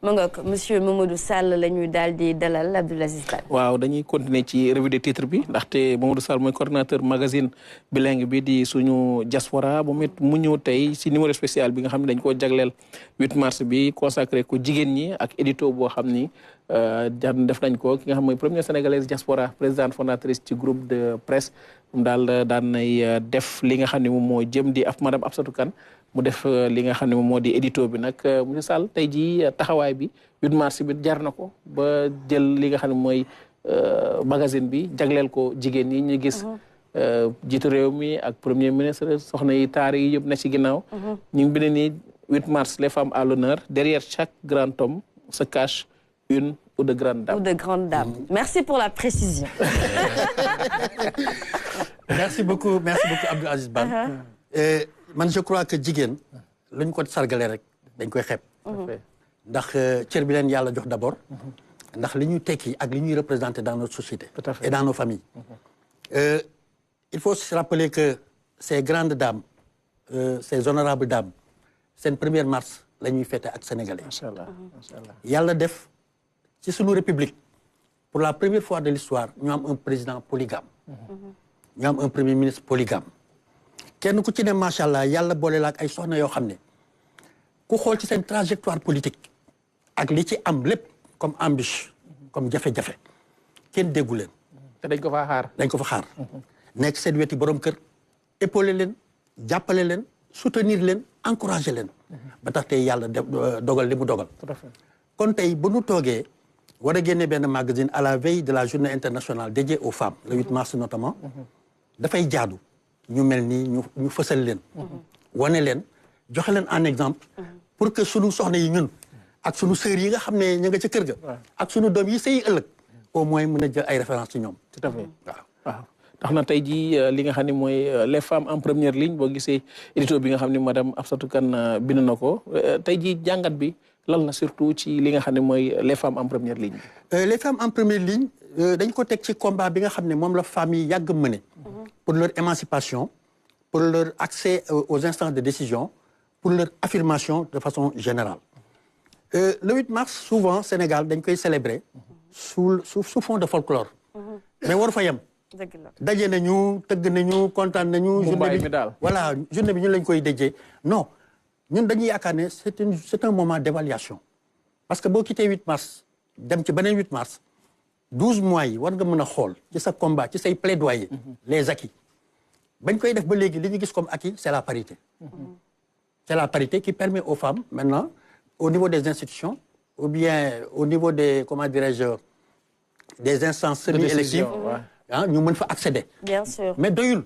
ma nga ko monsieur Mamadou Sall la ñuy daal di dalal Abdoul Aziz Bane. waaw dañuy continuer ci revue de titre bi ndaxte Mamadou Sall mooy coordonnateur magazine bilingue bi di suñu diaspora moom it mu ñëw tey si numéro spécial bi nga xam ne dañ koo jagleel 8 mars bi consacré ko jigéen ñi ak édito boo xam ni def nañ ko ki nga xam mooy première sénégalaise diaspora présidente fondatrice ci groupe de presse moom daal daan nay def li nga xam ne moom moo jëm di madame Absatou Kane mu def li nga xam ne moom moo di édito bi nag monsieur Sall tey jii taxawaay bi 8 mars bi jar na ko ba jël li nga xam ne mooy magazine bi jagleel ko jigéen ñi ñu gis jiitu réew mi ak premier ministre soxna yi taar yi yëpp na ci ginnaaw ñu ngi bind nii 8 mars les femmes à l'honneur derrière chaque grand homme se cache une ou de grandes dames. Ou de grandes dames. Merci pour la précision. Merci beaucoup Abdoul Aziz Bane. Man je crois que jigéen lu ñu ko sargalee rek dañ koy xeeb. ndax cër bi leen yàlla jox d'abord. ndax li ñuy tekki ak li ñuy représenter dans notre société. Et dans nos familles. Il faut se rappeler que ces grandes dames ces honorables dames seen 1er mars la ñuy fêter ak sénégalais. macha allah macha allah. yàlla def ci sunu république pour la première fois de l'histoire ñu am un président polygame. ñu am un premier ministre polygame. kenn ku ci ne macha allah yàlla boole la ak ay soxna yoo xam ne ku xool ci seen trajectoire politique ak li ci am lépp comme embûche comme jafe-jafe kenn déggu leen. te dañ ko faa xaar. dañ ko fa xaar. nekk seen weti borom kër épauler leen jàppale leen soutenir leen encourager leen. ba tax tey yàlla dogal li mu dogal. tout à fait. kon tey bu nu toogee war a génne benn magazine à la veille de la journée internationale dédiée aux femmes le 8 mars notamment dafay jaadu ñu mel nii ñu fësal leen wane leen joxe leen en exemple pour que sunu soxna yi ñun ak sunu sœurs yi nga xam ne ñu nga ca kër ga ak sunu doom yi sëy ëllëg au moins mën a jël ay références ci ñoom. tout à fait waaw. tax na tey jii li nga xam ne mooy les femmes en première ligne boo gisee édito bi nga xam ne madame Absatou Kane bind na ko tey jii jàngat bi lan la surtout ci li nga xam ne mooy les femmes en première ligne. Les femmes en première ligne dañ ko teg ci combat bi nga xam ne moom la femmes yi yàgg mëne pour leur émancipation pour leur accès aux instances de décision pour leur affirmation de façon générale. Le 8 mars souvent Sénégal dañ koy célébrer sous fond de folklore. mais waru fa yem. daje nañu tëgg nañu kontaan nañu. journée bi voilà journée bi ñun lañ koy déjee non ñun dañuy yaakaar ne c'est un moment d'évaluation parce que boo quitté 8 mars dem ci beneen 8 mars 12 mois yi war nga mën a xool ci sa combat ci say plaidoyer les acquis bañ koy def ba léegi li ñu gis comme acquis c'est la parité. C'est la parité qui permet aux femmes maintenant au niveau des institutions ou bien au niveau des comment dirais-je des instances semi-électives ñu mën fa accéder. Bien sûr. Mais doyul.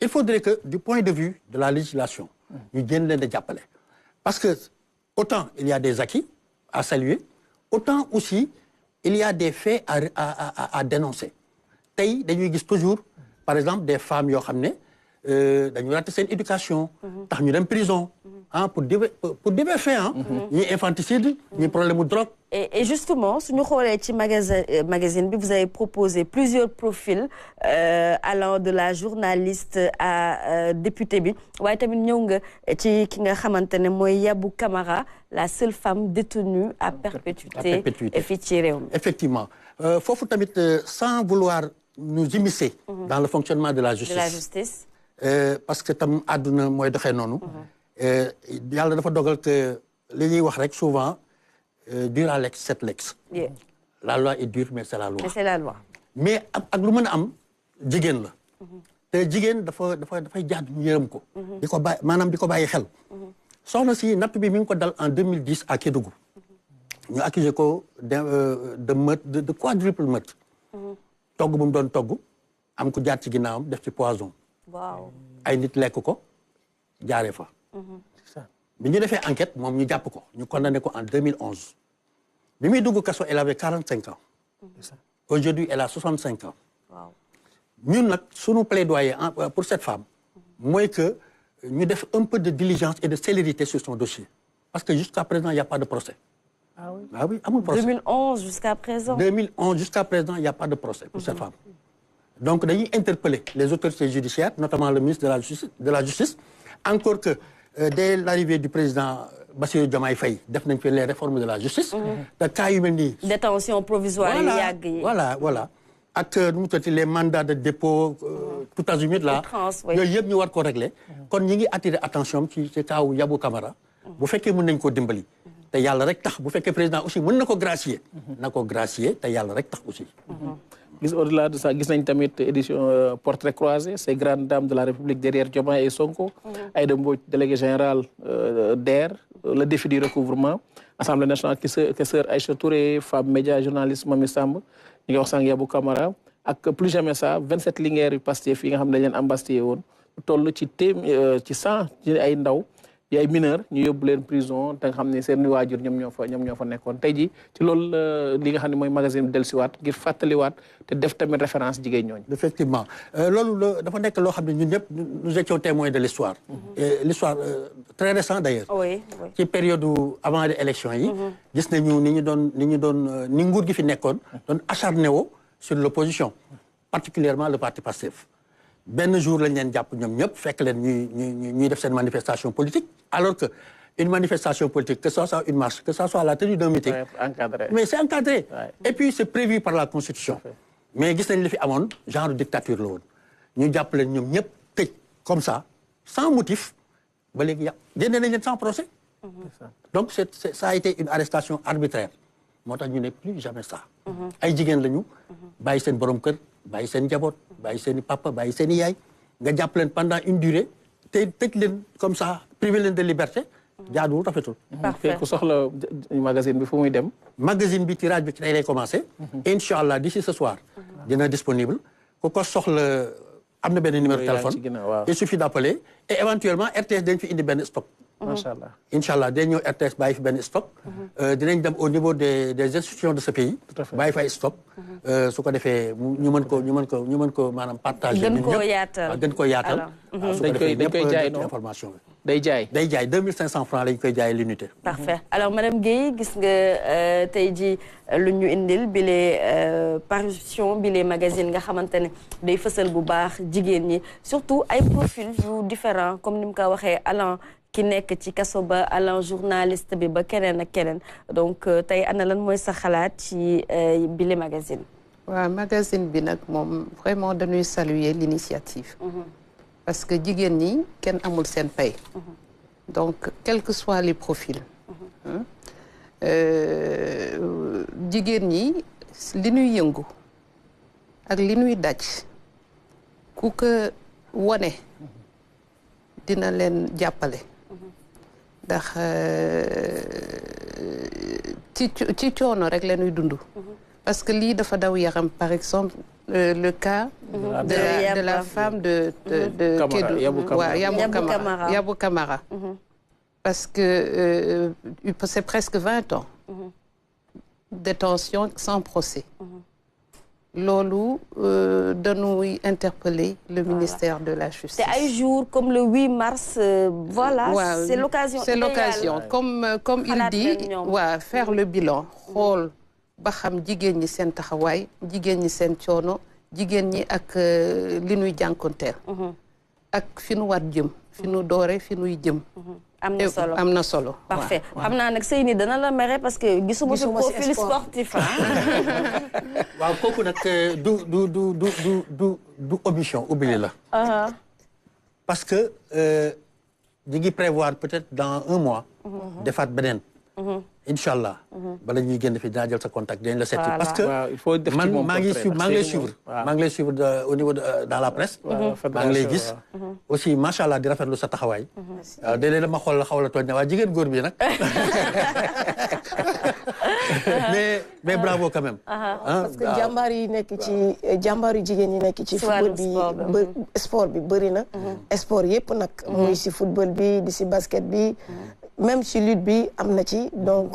Il faudrait que du point de vue de la législation ñu génn leen di jàppale parce que autant il y a des acquis à saluer autant aussi il y a des faits à dénoncer tey dañuy gis toujours par exemple des femmes yoo xam ne dañu raté seen éducation tax ñu dem prison pour divers faits ñi infanticide ñi problème mu drogue. Et justement suñu xoolee ci magazine bi vous avez proposé plusieurs profils allant de la journaliste à député bi waaye tamit ñëw nga ci ki nga xamante ne mooy Yabou Camara la seule femme détenue à perpétuité fii ci réew mi. Effectivement foofu tamit sans vouloir nous immiscer dans le fonctionnement de la justice. Parce que tam àdduna mooy doxee noonu. yàlla dafa dogal que li ñuy wax rek souvent dura lex sed lex. la loi est dure mais c'est la loi. Mais c'est la loi. mais ak lu mën a am jigéen la. te jigéen dafay jaadu ñu yërëm ko. di ko bàyyi maanaam di ko bàyyi xel. soxna si natt bi mi ngi ko dal en 2010 à Kédougou. ñu accusé ko de meurtre de quadruple meurtre. togg bu mu doon togg am ko jaar ci ginnaawam def ci poison. waaw ay nit lekk ko jaaree fa. bi ñu defee enquête moom ñu jàpp ko ñu condamné ko en 2011. bi muy dugg kaso elle avait 45 ans. aujourd'hui elle a 65 ans. waaw ñun nag sunu plaidoyer pour cette femme mooy que ñu def un peu de diligence et de célérité sur son dossier parce que jusqu'à présent il y a pas de procès. ah oui ah oui amul procès. 2011 jusqu'à présent. 2011 jusqu'à présent il y a pas de procès pour cette femme. donc dañuy interpeller les autorités judiciaires notamment le ministre de la justice encore que dès l'arrivée du président Bassirou Diomaye Faye def nañ fi les réformes de la justice. te cas yu mel nii. détention provisoire yu yàgg yi. voilà ak nu mu tuddati les mandats de dépôt tout azimut là. yooyu yëpp ñu war ko régler. kon ñi ngi attirer attention ci kaawu Yabou Camara. bu fekkee mën nañ koo dimbali. te yàlla rek tax bu fekkee président aussi mën na ko gracier. na ko gracier te yàlla rek tax aussi. gis au-delà de ça gis nañ tamit édition portrait croisé ces grandes dames de la République derrière Diomaye et Sonko. Aïda Mbodj délégué général DER le défi du recouvrement Assemblée nationale Sœur Aïcha Touré femme média journaliste Mamy Samb ñu ngi wax sànq Yabou Camara ak plus jamais ça 27 linguères yu Pastef yi nga xam ne dañ leen embastillé woon toll ci 100 ci ay ndaw yi ay mineurs ñu yóbbu leen prison te nga xam ne seen waajur ñoom ñoo fa nekkoon tey ji ci loolu li nga xam ne mooy magazine bi dellusiwaat ngir fàttaliwaat te def tamit référence jigéen ñooñu. effectivement loolu dafa nekk loo xam ne ñun ñëpp nous étions témoins de l'histoire et l'histoire très récente d'ailleurs. oui. ci période avant les élections yi. gis nañu ni nguur gi fi nekkoon. doon acharné woo sur l'opposition particulièrement le parti Pastef. benn jour lañ leen jàpp ñoom ñëpp fekk leen ñuy def seen manifestation politique alors que une manifestation politique que ce soit une marche que ce soit la tenue d'un meeting. encadré mais c'est encadré. et puis c'est prévu par la constitution. mais gis nañ li fi amoon genre dictature la woon ñu jàpp leen ñoom ñëpp tëj comme ça sans motif ba léegi génne nañ leen sans procès. donc ça a été une arrestation arbitraire moo tax ñu ne plus jamais ça. ay jigéen lañu bàyyi seen borom kër bàyyi seen njaboot bàyyi seen i papa bàyyi seen i yaay nga jàpp leen pendant une durée te tëj leen comme ça privé leen de liberté jaaduwul rafetul. parfait ku soxla magazine bi fu muy dem. magazine bi tirage bi ci tey lay commencé. incha allah d'ici ce soir. dina disponible ku ko soxla am na benn numéro de téléphone. il suffit d'appeler et éventuellement RTS dañ fi indi benn stock. macha allah incha allah day ñëw RTS bàyyi fi benn stock. dinañ dem au niveau des institutions de ce pays. bàyyi fa ay stock. su ko defee ñu mën ko maanaam partager. gën koo yaatal gën koo yaatal. dañ koy jaay noonu information bi. day jaay 2500 francs lañ koy jaay l'unité. parfait alors madame Guèye gis nga tey jii lu ñu indil bile parution bile magazine nga xamante ne day fësal bu baax jigéen ñi surtout ay profils yu différents comme ni mu ko waxee allant ki nekk ci kaso ba allant journaliste bi ba keneen ak keneen donc tey ana lan mooy sa xalaat ci bile magazine. waaw magazine bi nag moom vraiment dañuy saluer l'initiative. parce que jigéen ñi kenn amul seen pay. donc quels que soient les profils. jigéen ñi li ñuy yëngu ak li ñuy daj ku ko wone dina leen jàppale. ndax ci coono rek la ñuy dund. parce que lii dafa daw yaram par exemple le cas de la femme de Kédougou Yabou Camara parce que c'est presque 20 ans détention sans procès loolu dañuy interpeller le ministère de la justice. C'est un jour comme le 8 mars voilà ouais, c'est l'occasion c'est l'occasion comme il dit faire le bilan xool ba xam jigéen ñi seen taxawaay jigéen ñi seen coono jigéen ñi ak li nuy jànkonteel ak fi nu war jëm fi nu doore fi nuy jëm am na solo parfait xam naa nag Seyni dana la mere parce que gisuma fi profil sportif waaw kooku nag du omission oublié la parce que ñu ngi prévoir peut-être dans 1 mois defaat beneen Inch'Allah. bala ñuy génn fi dinaa jël sa contact dañ la seeti parce que man maa ngi lay suivre au niveau dans la presse maa ngi lay gis aussi macha allah di rafetlu sa taxawaay waaw déedéet dama xool xaw la tooñ ne waa jigéen góor bi nag mais bravo quand même parce que jàmbaar yi nekk ci jàmbaar yu jigéen yi nekk ci football bi sport bi bëri na sport yëpp nag muy si football bi di si basket bi même si lutte bi am na ci donc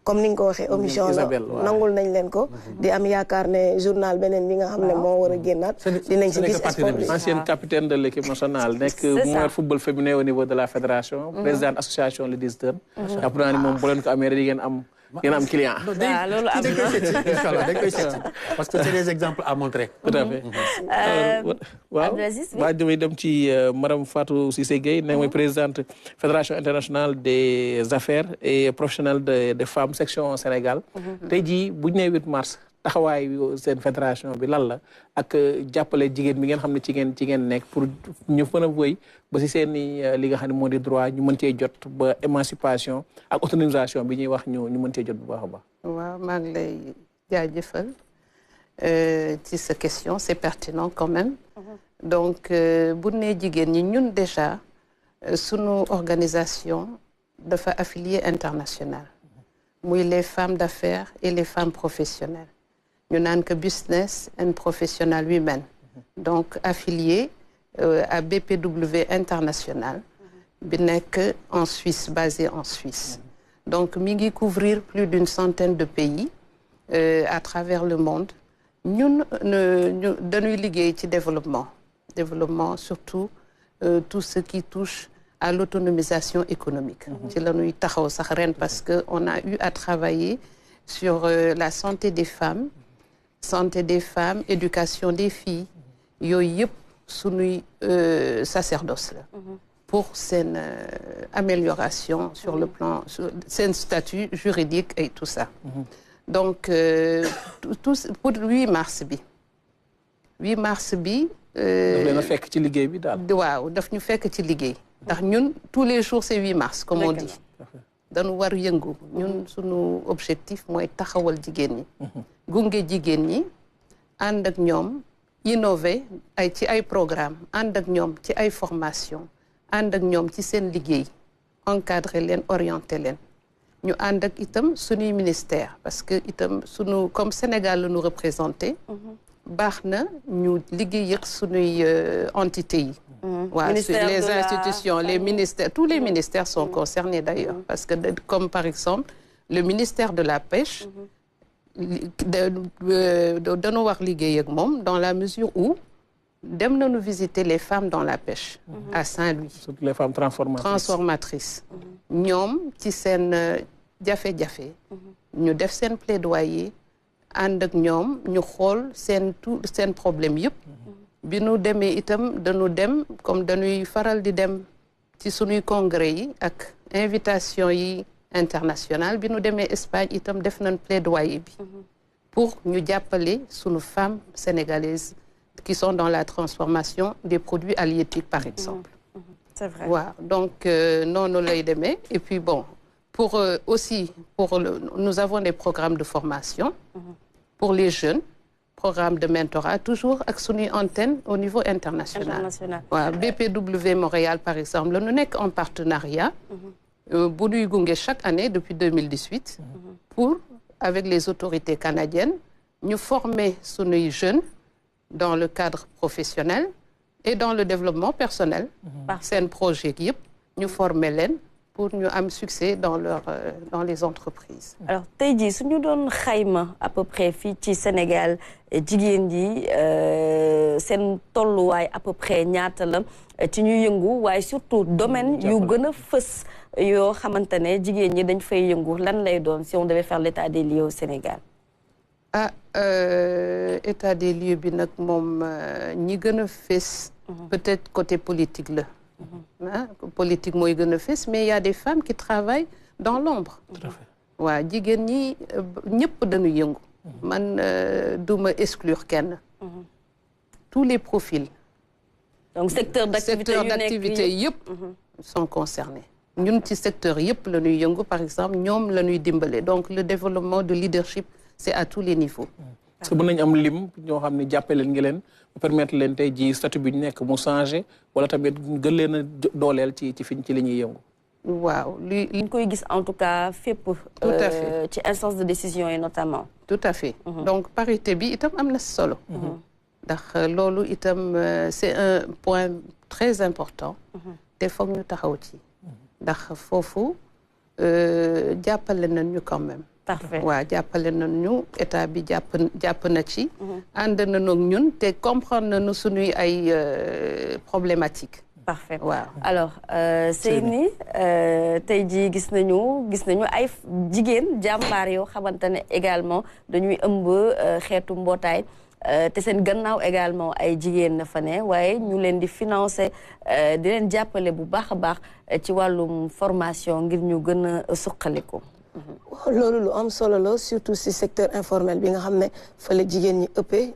comme ni nga ko waxee omission la nangul nañ leen ko di am yaakaar ne journal beneen bi nga xam ne moo war a génnaat dinañ si gis sport bi ancienne capitaine de l'équipe nationale nekk meilleur football féminin au niveau de la fédération présidente association Ladies Turn jàpp naa ni moom bu leen ko amee rek di ngeen am ngeen am client. Parce que c'est des exemples à montrer. Tout à fait. waaw waa damay dem ci madame Fatou Cissé Gueye ne mooy présidente fédération internationale des affaires et professionnelles des femmes section Sénégal. tey jii bu ñu nee 8 mars taxawaay seen fédération bi lan la ak jàppale jigéen bi ngeen xam ne ci ngeen nekk pour ñu mën a wëy ba si seen li nga xam ne moo di droit ñu mën cee jot ba émancipation ak autonomisation bi ñuy wax ñu mën cee jot bu baax a baax. waaw maa ngi lay jaajëfal ci sa question c'est pertinent quand même. donc bu nee jigéen ñi ñun déjà sunu organisation dafa affilié international muy les femmes d'affaires et les femmes professionnelles. ñu naan que business and professional women donc affilié à BPW international bi nekk en Suisse basé en Suisse donc mi ngi couvrir plus d'une centaine de pays à travers le monde ñun dañuy liggéey ci développement surtout tout ce qui touche à l'autonomisation économique ci la ñuy taxaw sax ren parce que on a eu à travailler sur la santé des femmes, éducation des filles, yooyu yëpp sunuy sacerdoce la pour seen amélioration sur le plan seen statut juridique et tout ça. Donc tout pour 8 mars bi. daf leen a fekk ci liggéey bi daal. waaw daf ñu fekk ci liggéey. ndax ñun tous les jours c'est 8 mars comme on dit. dañu war yëngu ñun sunu objectif mooy taxawal jigéen ñi. gunge jigéen ñi ànd ak ñoom innover ci ay programme ànd ak ñoom ci ay formation ànd ak ñoom ci seen liggéey encadrer leen orienter leen ñu ànd ak itam sunuy ministère parce que itam sunu comme Sénégal la ñu représenté baax na ñu liggéey ak sunuy entité yi waaw les institutions les ministères tous les ministères sont concernés d'ailleurs parce que comme par exemple le ministère de la pêche dañu wax liggéey ak moom dans la mesure où dem nañu visiter les femmes dans la pêche à Saint-Louis surtout les femmes transformatrices ñoom ci seen jafe-jafe ñu def seen plaidoyer ànd ak ñoom ñu xool seen problème yëpp bi nu demee itam dañu dem comme dañuy faral di dem ci sunuy congrès yi ak invitation yi internationale bi nu demee Espagne itam def nañ plaidoyer bi pour ñu jàppale sunu femmes sénégalaises qui sont dans la transformation des produits halieutiques par exemple. C'est vrai. waaw donc noonu lay demee et puis bon pour nous avons des programmes de formation pour les jeunes programme de mentorat toujours ak sunuy antenne au niveau international. waaw BPW Montréal par exemple la ñu nekk en partenariat bu ñuy gunge chaque année depuis 2018 pour avec les autorités canadiennes ñu former sunuy jeunes dans le cadre professionnel et dans le développement personnel seen projet yëpp ñu former leen pour ñu am succès dans les entreprises. Alors tey jii su ñu doon xayma à peu près fii ci Sénégal jigéen ji seen tolluwaay à peu près ñaata la ci ñu yëngu waaye surtout domaine yu gën a fës yoo xamante ne jigéen ñi dañ fay yëngu lan lay doon si on devait faire l'état des lieux au Sénégal. État des lieux bi nag moom ñi gën a fës peut-être côté politique la. Politique mooy gën a fës mais il y a des femmes qui travaillent dans l'ombre. Tout à fait. waaw jigéen ñi ñëpp dañu yëngu. man duma exclure kenn. tous les profils. donc secteur d'activité yëpp sont concernés. ñun ci secteur yëpp la ñuy yëngu par exemple ñoom la ñuy dimbale donc le développement de leadership c'est à tous les niveaux. parce que mën nañu am lim ñoo xam ne jàppale ngi leen permettre leen tey ji statut bi ñu nekk mu changé wala tamit gën leen a dooleel ci li ñuy yëngu. waaw li ñu koy gis en tout cas fépp. tout à fait ci instance de décision yi notamment. tout à fait. donc parité bi itam am na solo. ndax loolu itam c'est un point très important. te foog ñu taxaw ci. ndax foofu jàppale nañ ñu quand même. parfait waaw jàppale nañu état bi jàpp na ci. ànd nañu ak ñun te comprendre nañu suñuy ay problématiques. parfait waaw alors Seyni tey jii gis nañu ay jigéen jàmbaar yoo xamante ne également dañuy ëmb xeetu mbootaay te seen gannaaw également ay jigéen na fa ne waaye ñu leen di financer di leen jàppale bu baax a baax ci wàllum formation ngir ñu gën a suqaliku. waaw loolu lu am solo la surtout si secteur informel bi nga xam ne fa la jigéen ñi ëppee.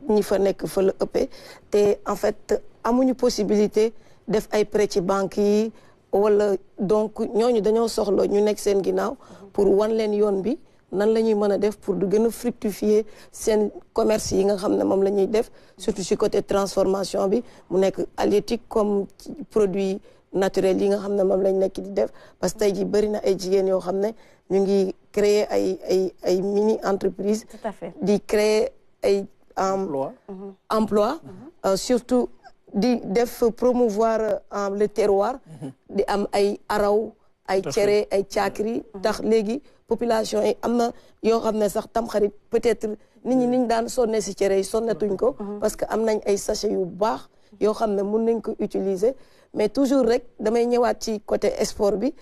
ñi fa nekk fa la ëppee te en fait amuñu possibilité def ay prêt ci banque yi wala donc ñooñu dañoo soxla ñu nekk seen ginnaaw pour wan leen yoon bi nan la ñuy mën a def pour du gën a fructifier seen commerce yi nga xam ne moom la ñuy def surtout ci côté transformation bi mu nekk halieutique comme produit naturel yi nga xam ne moom lañ nekk di def parce que tey jii bëri na ay jigéen yoo xam ne ñu ngi créer ay mini entreprise tout à fait di créer ay emploi surtout di def promouvoir le terroir di am ay araw ay cere ay caakiri tax léegi population yi am na yoo xam ne sax tamxarit peut-être nit ñi niñ daan sonne si cere yi sonnatuñ ko parce que am nañ ay sachet yu baax yoo xam ne mun nañ ko utiliser mais toujours rek damay ñëwaat ci côté sport bi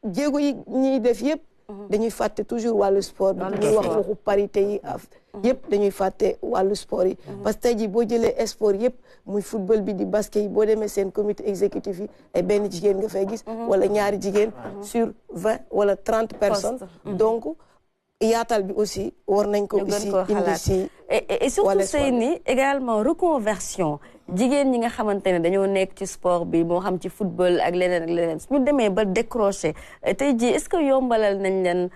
jéego yi ñuy def yëpp dañuy fàtte toujours wàllu sport bi ñuy wax waxu parité yi yëpp dañuy fàtte wàllu sport yi parce que tey jii boo jëlee sport yëpp muy football bi di basket yi boo demee seen comité exécutif yi ay benn jigéen nga fay gis wala ñaari jigéen sur 20 wala 30 personnes donc yaatal bi aussi war nañ ko aussi indi si et surtout Seyni également reconversion jigéen ñi nga xamante ne dañoo nekk ci sport bi moo xam ci football ak leneen suñu demee ba décrocher tey jii est-ce que yombalal nañ leen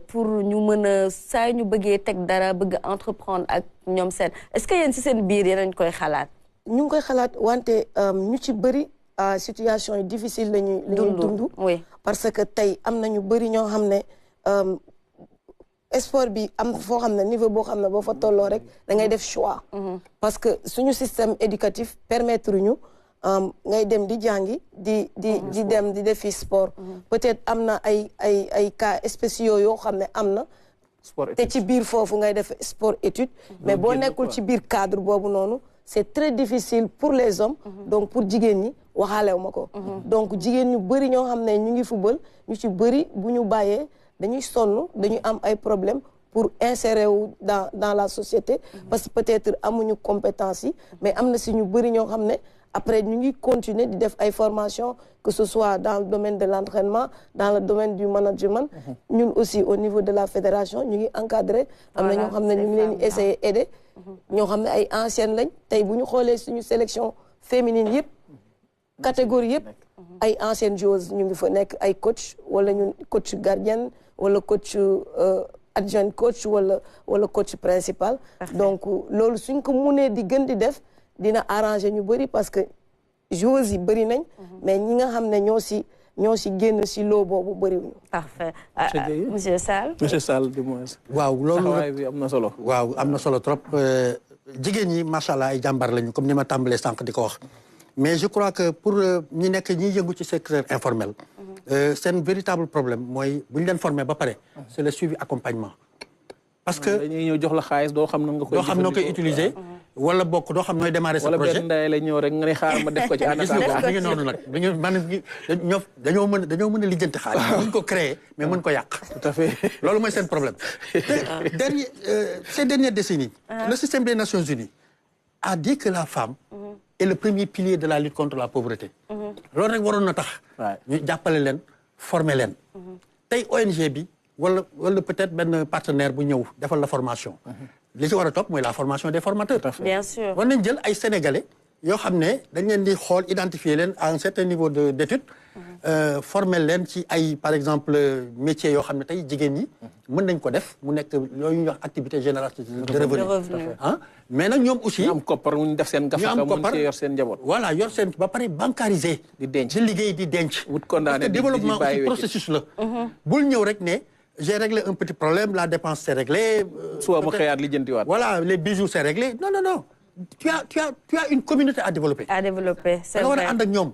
pour ñu mën a saa ñu bëggee teg dara bëgg entreprendre ak ñoom seen est-ce que yéen si seen biir yéen koy xalaat. ñu ngi koy xalaat wante ñu ci bëri situation yi difficile la ñuy dund parce que tey am na ñu bëri ñoo xam ne sport bi am foo xam ne niveau boo xam ne boo fa tolloo rek da ngay def choix parce que suñu système éducatif permettre ñu ngay dem di jàngi di dem di defi sport peut-être am na ay cas spéciaux yoo xam ne am na te ci biir foofu ngay def sport étude mais boo nekkul ci biir cadre boobu noonu c'est très difficile pour les hommes donc pour jigéen ñi waxaalew ma ko donc jigéen ñu bëri ñoo xam ne ñu ngi football ñu ci bëri bu ñu bàyyee dañuy sonn dañuy am ay problèmes pour insérer wu dans la société parce que peut-être amuñu compétence yi mais am na si ñu bëri ñoo xam ne après ñu ngi continuer di def ay formations que ce soit dans le domaine de l'entraînement dans le domaine du management ñun aussi au niveau de la fédération ñu ngi encadrer am na ñoo xam ne ñu ngi leen di essayer aider ñoo xam ne ay anciennes lañ tey bu ñu xoolee suñu sélection féminine yëpp catégorie yëpp ay anciennes joueuses ñu ngi fa nekk ay coach wala ñun coach gardienne wala coach adjoint coach wala coach principal donc loolu suñ ko mënee di gën di def dina arranger ñu bëri parce que joueuses yi bëri nañ mais ñi nga xam ne ñoo si génn si loo boobu bëriwuñu. parfait monsieur Sall. monsieur Sall du moins. waaw loolu taxawaay bi am na solo. waaw am na solo trop jigéen ñi macha allah ay jàmbaar lañu comme ni ma tàmbalee sànq di ko wax mais je crois que pour ñi nekk ñi yëngu ci secteur informel. seen véritable problème mooy bu ñu leen formé ba pare. c'est le suivi accompagnement. parce que dañuy ñëw jox la xaalis doo xam na nga koy utiliser. wala bokk doo xam nooy démarrer sa projet wala benn ndaye la ñëw rek nga ne xaar ma def ko ci ANACIM mi ngi noonu nag dañoo mën a lijjanti xaalis mën ko créer mais mën ko yàq tout à fait loolu mooy seen problème te ces dernières décennies le système des Nations Unies a dit que la femme est le premier pilier de la lutte contre la pauvreté loolu rek waroon na tax ñu jàppale leen former leen tey ONG bi wala peut-être benn partenaire bu ñëw defal la formation li ci war a topp mooy la formation des formateurs. bien sûr war nañ jël ay sénégalais yoo xam ne dañ leen di xool identifier leen à un certain niveau d'étude former leen ci ay par exemple métiers yoo xam ne tey jigéen ñi mën nañ ko def mu nekk yooyu ñuy wax activité génératrice de revenu ah mais nag ñoom aussi ñu am koppar mu def seen gafaka mun cee yor seen njaboot voilà yor seen ba pare bancarisé di denc di liggéey di denc wut condamné parce que développement aussi processus la bul ñëw rek ne j'ai réglé un petit problème, la dépense c'est réglé. Voilà, les bijoux c'est réglé. Non, non, non. Tu as une communauté à développer. À développer, c'est vrai. Alors,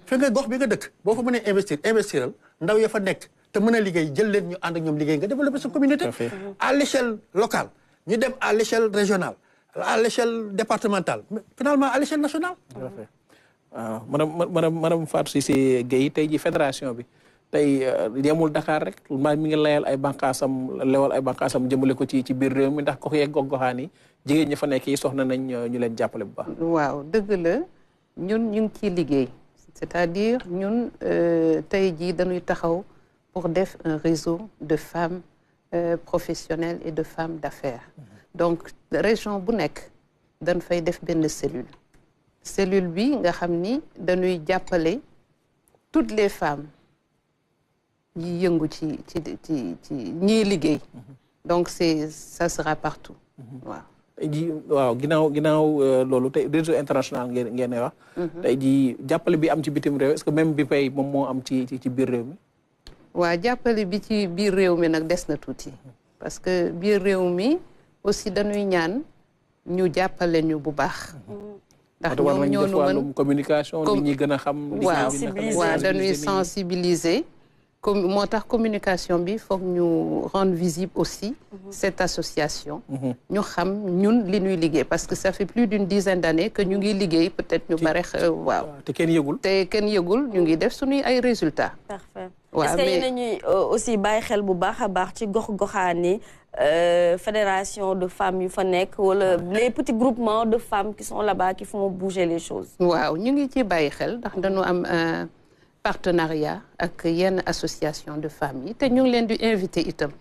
fi nga gox bi nga dëkk boo fa mënee investiral ndaw ya fa nekk te mën a liggéey jël leen ñu ànd ak ñoom liggéey nga développer sa communauté. À l'échelle locale ñu dem à l'échelle régionale à l'échelle départementale finalement à l'échelle nationale. madame Fatou Cissé Gueye tey ji fédération bi tey yemul Dakar rek maa mi ngi layal ay bànqaasam jëmale ko ci biir réew mi ndax ko yeeg gox-goxaan yi jigéen ñi fa nekk yi soxna nañ ñu leen jàppale bu baax. waaw dëgg la ñun ñu ngi ciy liggéey c'est-à-dire ñun tey jii dañuy taxaw pour def un réseau de femmes professionnelles et de femmes d'affaires. Donc région bu nekk dañ fay def benn cellule bi nga xam ni dañuy jàppale toutes les femmes yi yëngu ci ñiy liggéey. Donc ça sera partout. waaw ginnaaw loolu tey réseau international ngeen wax. tey jii jàppale bi am ci bitim réew est-ce que même bi pay moom moo am ci biir réew mi. waaw jàppale bi ci biir réew mi nag des na tuuti parce que biir réew mi aussi dañuy ñaan ñu jàppale ñu bu baax. ndax ñoom ñoo nu mën communication li ñuy gën a xam. waaw dañuy sensibiliser. moo tax communication bi foog ñu rendre visible aussi cette association. ñu xam ñun li ñuy liggéey parce que ça fait plus d'une dizaine d'années que ñu ngi liggéey peut-être ñu bare waaw. te kenn yëgul. ñu ngi def suñuy ay résultats. Parfait. waaw est-ce que yéen a ñuy aussi bàyyi xel bu baax a baax ci gox-goxaan yi fédération de femmes yu fa nekk wala les petits groupements de femmes qui sont là-bas qui font bouger les choses. waaw ñu ngi ci bàyyi xel ndax dañu am partenariat ak yenn association de femmes yi te ñu ngi leen di invité itam.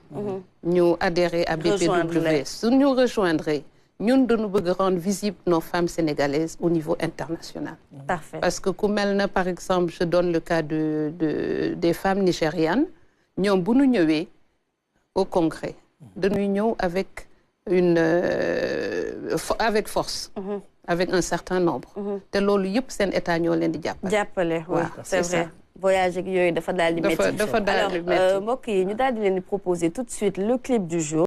ñu adhérer à BPW. su ñu rejoindre ñun dañu bëgg rendre visible nos femmes sénégalaises au niveau international. Parfait. Parce que ku mel na par exemple je donne le cas des femmes nigérianes ñoom bu ñu ñëwee au congrès dañuy ñëw avec avec force. Avec un certain nombre. te loolu yëpp seen état ñoo leen di jàppale. Oui, c'est vrai. voyage ak yooyu dafa daal di métti. dafa daal di métti. alors mbokk yi ñu daal di leen di proposer tout de suite le clip du jour.